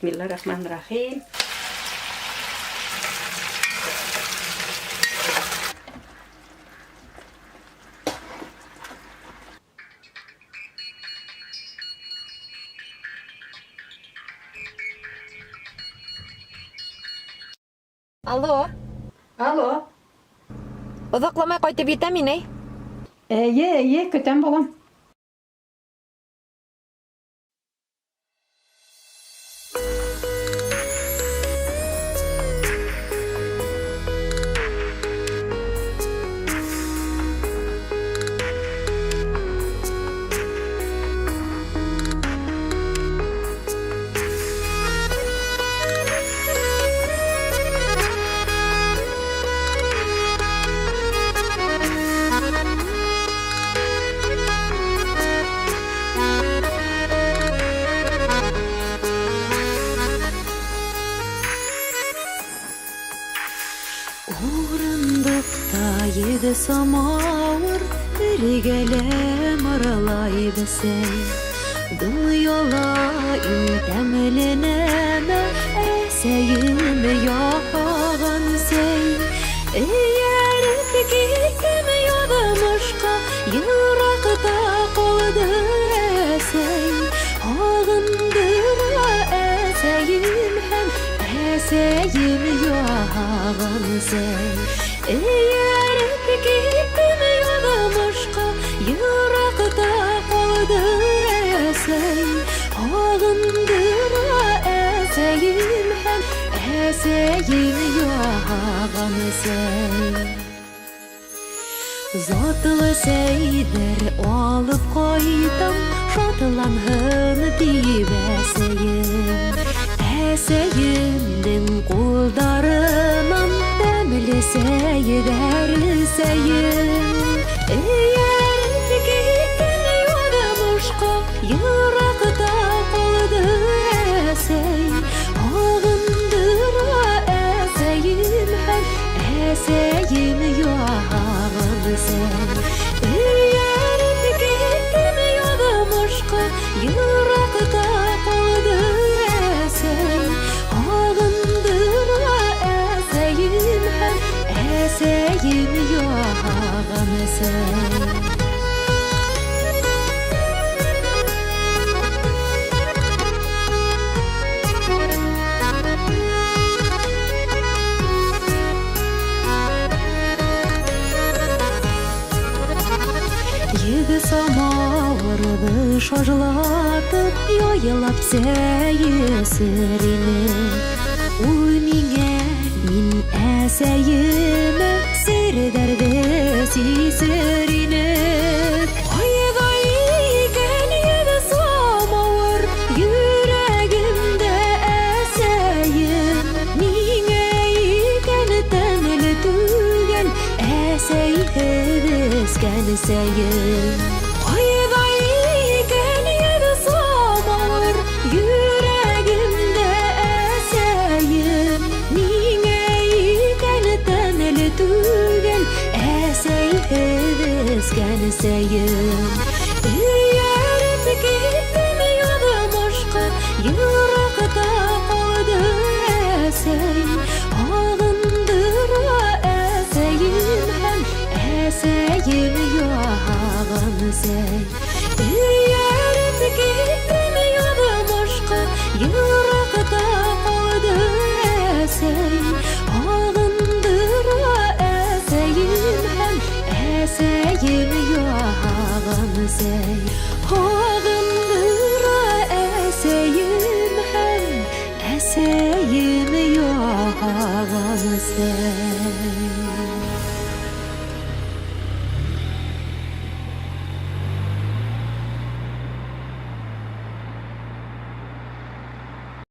Bismillahirrahmanirrahim. Alo, Alo. uzaklamay qaytib yetem yine. Ye, kötüm balam. Uğrundıkta yedi samavur bir gelem aralay desey Dıl yola ütemleneme eseyim yağan sey Eğer gittim yadamışka yırakta kaldı esey Ağındıra eseyim hem eseyim yağan sey Eğer gittim yadamışka yırakta kaldı esey Ağındıra eseyim hem eseyim yağan sey Zatlı seyler alıp koydum Şatlanhın deyip eseyim Eseyimdin kuldarından Demli seyder seyim Eğer gittin yodamışka Yırakta kaldı esey Ağındıra eseyim hem eseyim yağan sey Eğer gittin yodamışka Yırakta kaldı esey Ağındıra eseyim hem eseyim yağan sey Yedi samavırdı şajlatıp Yayılap seyisirini Uy mine min eseyime Serderde sisirini Ayvayken yedi samavır Yüreğimde eseyim Mine iken temeli tügen Esey hevesken seyim Ayvayken yedi samavır Yüreğimde eseyim Mine iken temeli tügen Esey hevesken seyim Eğer gittim yodamışka Yırakta kaldı esey Ağındıra eseyim hem eseyim yağan sey Eğer gittim yodamışka Yırakta kaldı esey Ağındıra eseyim hem eseyim yağan sey Ağındıra eseyim hem eseyim yağan sey